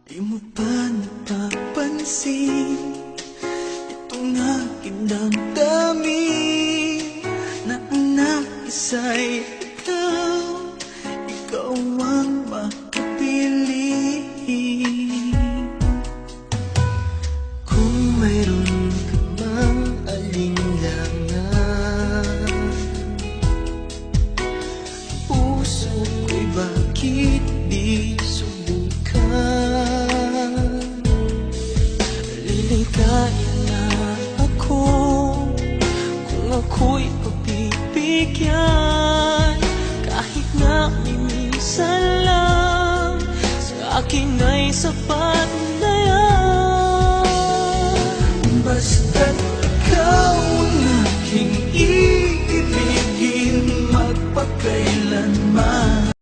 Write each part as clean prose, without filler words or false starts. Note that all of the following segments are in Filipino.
Di mo ba napapansin itong aking damdamin na ang nais-ay ikaw, ikaw ang makapili. Kung mayroon ka mang alinlangan, puso ko'y bakit di subukan? Liligaya na ako kung ako'y pagbibigyan, kahit na minsan lang sa akin ay sapat na yan. Basta't ikaw ang aking iibigin magpakailanman.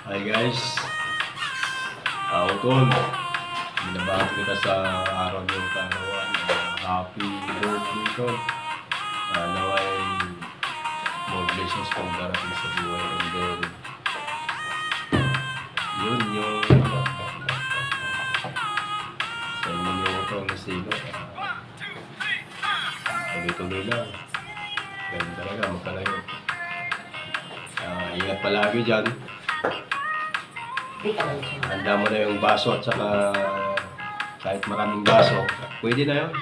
Hi guys, Utol, binabago kita sa araw ng karawan. Happy birthday ko. Naway more blessings pang darating sa buhay. And then, yun yung sa inyo ito ang nasigo. Tuloy-tuloy lang. Ganun talaga, magkalayo. Ingat palagi dyan. Handa mo na yung baso at saka kahit maraming baso, pwede na yun.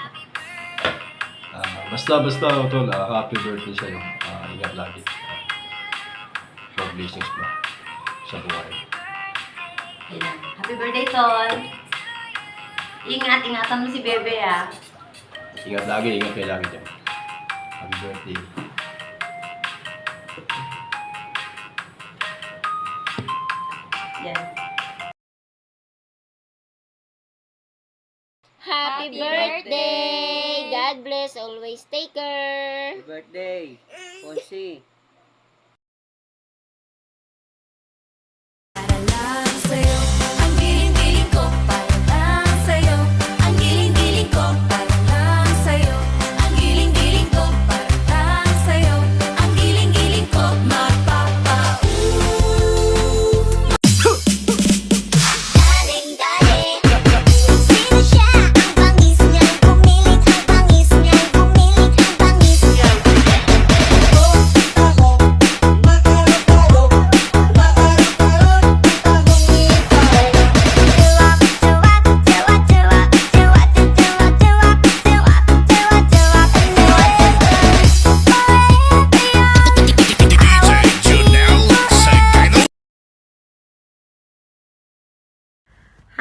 Basta Tol, happy birthday sa'yo. Ingat lagi. More blessings mo sa buhay. Happy birthday, Tol. Ingatan mo si Bebe, ah. Ingat lagi dyan. Happy birthday. Yan. Happy birthday! God bless, always take care! Happy birthday, Ponsi. Para lang sa'yo, ang giling-giling ko. Para lang sa'yo, ang giling-giling ko. Para lang sa'yo, ang giling-giling ko. Para lang sa'yo, ang giling-giling ko. Galing-galing! Sino siya? Ang bangis niya'y pumilit, ang bangis niya'y pumilit, ang bangis niya'y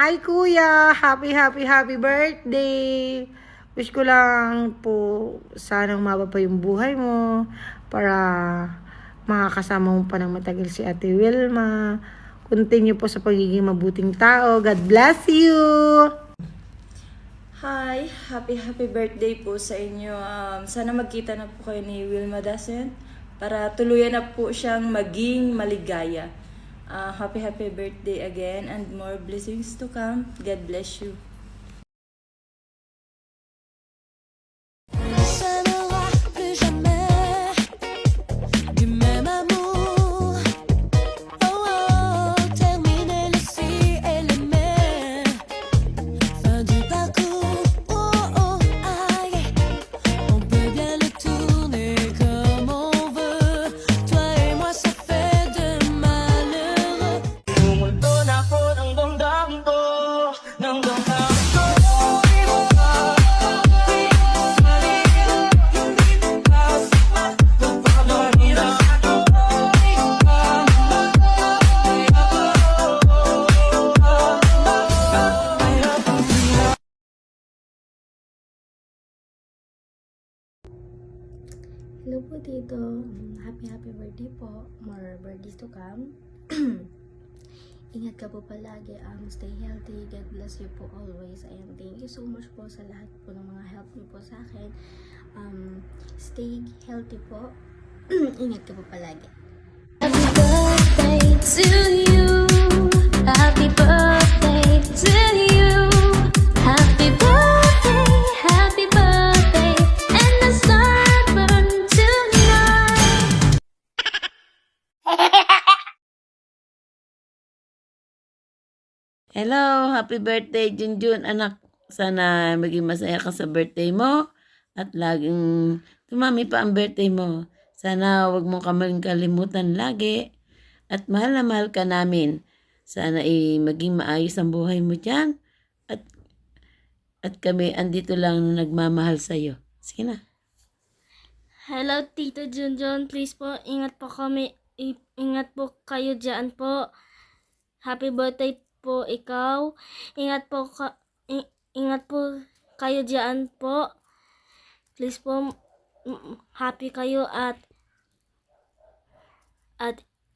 Hi Kuya! Happy birthday! Wish ko lang po sana umaba pa yung buhay mo para makakasama mo pa ng matagal si Ate Wilma. Continue po sa pagiging mabuting tao. God bless you! Hi! Happy birthday po sa inyo. Sana magkita na po kayo ni Wilma Dasen para tuluyan na po siyang maging maligaya. Happy birthday again and more blessings to come. God bless you. Ça n'aura plus jamais du même amour. Oh oh, terminer le si et le mais. Fin du parcours. Oh oh, aïe. On peut bien le tourner comme on veut. Toi et moi, ça fait de malheureux. Umulto na ako ng damdam ko, ng damdam Hello po, Tito. Happy birthday po. More birthdays to come. Ingat ka po palagi. Stay healthy. God bless you po always. And thank you so much po sa lahat po ng mga help niyo po sa akin. Stay healthy po. Ingat ka po palagi. Happy birthday to you. Happy birthday to you. Happy birthday, and the sun burn tonight. Hello, happy birthday Junjun anak. Sana maging masaya ka sa birthday mo at laging tumami pa ang birthday mo. Sana wag mo kaming kalimutan lagi at mahal na mahal ka namin. Sana maging maayos ang buhay mo dyan at kami andito lang na nagmamahal sa iyo. Sige na. Hello, Tito Junjun. Please po, ingat po kami. Ingat po kayo dyan po. Happy birthday po ikaw. Ingat po kayo dyan po. Please po, happy kayo at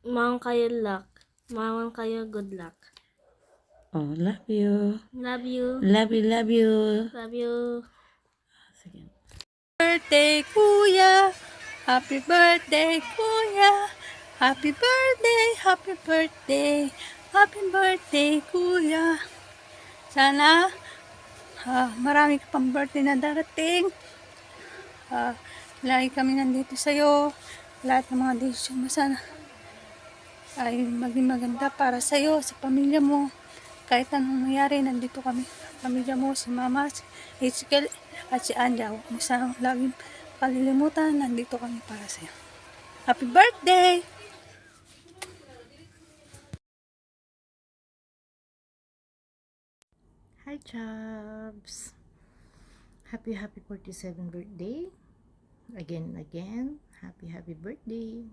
mawang kayo luck. Mawang kayo good luck. Oh, love you. Love you. Love you, love you. Love you. Sige. Birthday, Kuya! Happy birthday, Kuya! Happy birthday, happy birthday, happy birthday, Kuya! Sana marami ka pang birthday na darating. Lagi kami nandito sa'yo. Lahat ng mga desisyon mo sana ay maging maganda para sa'yo, sa pamilya mo. Kahit anong nangyari, nandito kami. Pamilya mo, si Mama, si Ezekiel, at si Anja. Huwag mo sana laging kalilimutan, nandito kami para sa'yo. Happy birthday! Hi, Chubs! Happy 47th birthday. Again. Happy birthday.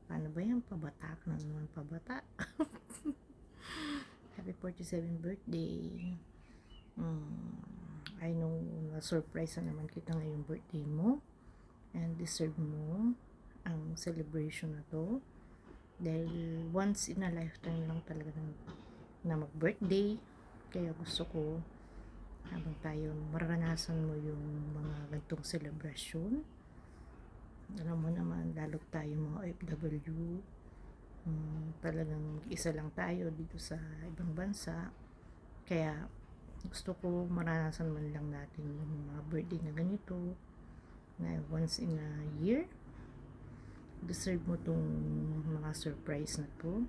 Paano ba yan? Pabata ka na naman, pabata. Happy 47th birthday. I know na-surprise na naman kita ngayong birthday mo. And deserve mo ang celebration na to. Dahil once in a lifetime lang talaga na mag-birthday. Kaya gusto ko habang tayo maranasan mo yung mga ganitong celebration. Alam mo naman, lalo tayo mga OFW, talagang isa lang tayo dito sa ibang bansa. Kaya gusto ko maranasan man lang natin yung mga birthday na ganito, na once in a year. Deserve mo tong mga surprise na to.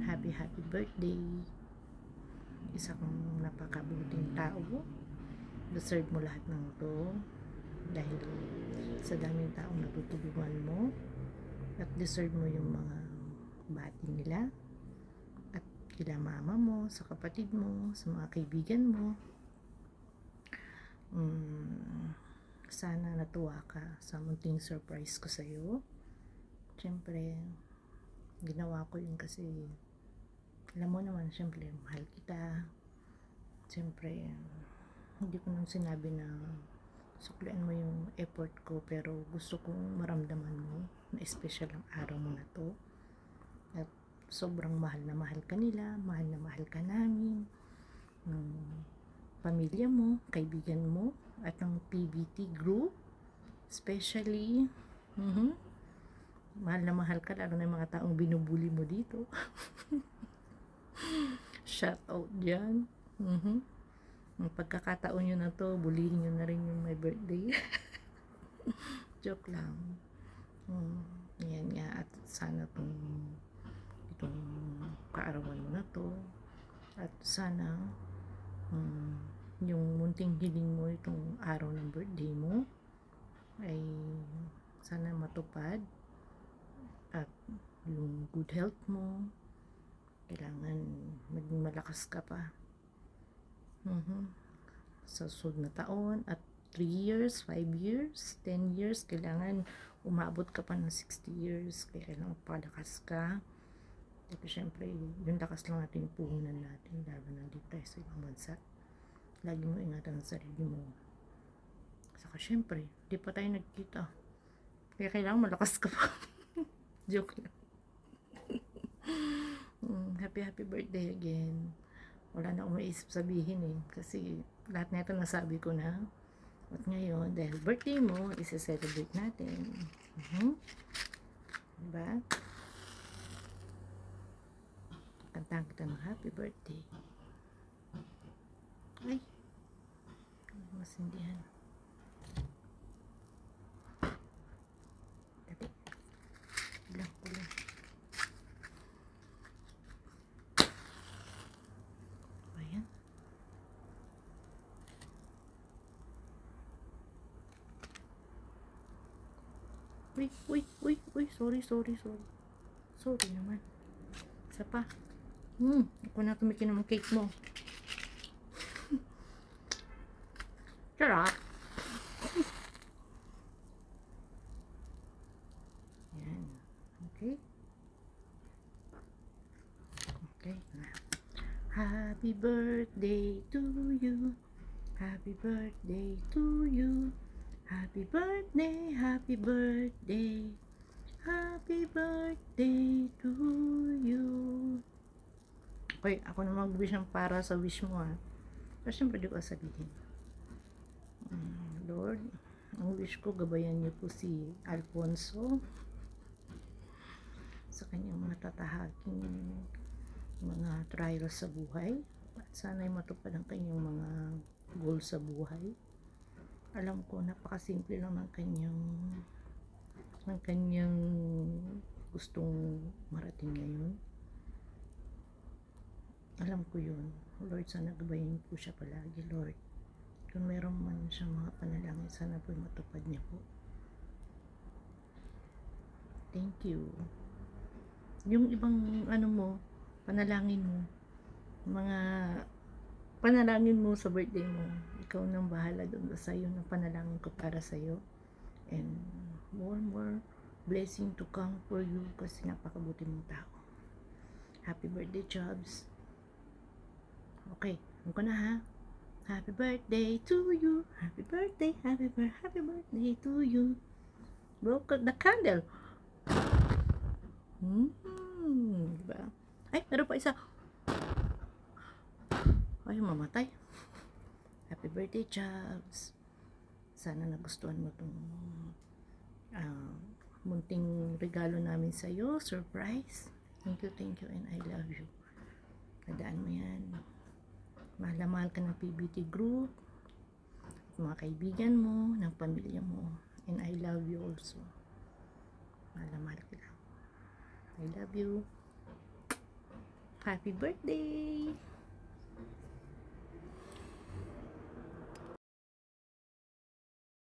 Happy birthday. Isa kang napakabuting tao. Deserve mo lahat ng to dahil sa daming taong natutulungan mo, at deserve mo yung mga bati nila at kila mama mo, sa kapatid mo, sa mga kaibigan mo. Sana natuwa ka sa munting surprise ko sa'yo. Siyempre ginawa ko yun kasi alam mo naman, siyempre mahal kita. Siyempre hindi ko nang sinabi na suklian mo yung effort ko, pero gusto kong maramdaman mo na special ang araw mo na to. At sobrang mahal na mahal ka nila, mahal na mahal ka namin, ng pamilya mo, kaibigan mo, at ng PBT group especially. Mahal na mahal ka, lalo na yung mga taong binubuli mo dito. Shout out dyan. Ang pagkakataon nyo na to, bulihin nyo na rin yung my birthday. Joke lang. Yan nga, at sana itong kaarawan mo na to, at sana yung munting hiling mo itong araw ng birthday mo ay sana matupad, at yung good health mo, kailangan maging malakas ka pa sa susunod na taon, at 3 years, 5 years, 10 years, kailangan umabot ka pa ng 60 years. Kaya kailangan palakas ka. Pero syempre, yung lakas lang natin yung puhunan natin, lalo nandito tayo sa ibang bansa. Lagi mo ingatan ang sarili mo. Saka syempre, di pa tayo nagkita. Kaya kailangan malakas ka pa. Joke lang. Happy birthday again. Wala na akong maisip sabihin eh. Kasi lahat na ito nasabi ko na. At ngayon, dahil birthday mo, isa-celebrate natin. Diba? Kantahan kita ng happy birthday. Ay. Masindihan. Dati. Kulang. Ayan. Uy. Sorry. Sorry naman. Isa pa. Ako na tumikin ng cake mo. Charot. Yan. Okay. Happy birthday to you. Happy birthday to you. Happy birthday. Happy birthday to you. Okay, ako na mag-wish ng para sa wish mo ha. Pero syempre di ko sabihin. Lord, ang wish ko gabayan niyo po si Alfonso sa kanyang mga tatahaking mga trials sa buhay at sana'y matupad ang kanyang mga goals sa buhay. Alam ko napakasimple lang ng kanyang gustong marating ngayon. Alam ko yun. Lord, sana gabayan po siya palagi, Lord. Kung meron man siyang mga panalangin, sana po matupad niya po. Thank you. Yung ibang panalangin mo, mga panalangin mo sa birthday mo, ikaw nang bahala doon sa iyo ng panalangin ko para sa iyo. And more blessing to come for you kasi napakabuti mong tao. Happy birthday, Chubbs. Okay, ko na ha. Happy birthday to you. Happy birthday to you. Blow the candle. Diba? Ay, meron pa isa. Ay, mamatay. Happy birthday, Chubbs. Sana nagustuhan mo itong munting regalo namin sa iyo. Surprise. Thank you, and I love you. Tandaan mo yan. Mahal na mahal ka ng PBT group, mga kaibigan mo, ng pamilya mo, and I love you also. Mahal na mahal ka lang. I love you. Happy birthday!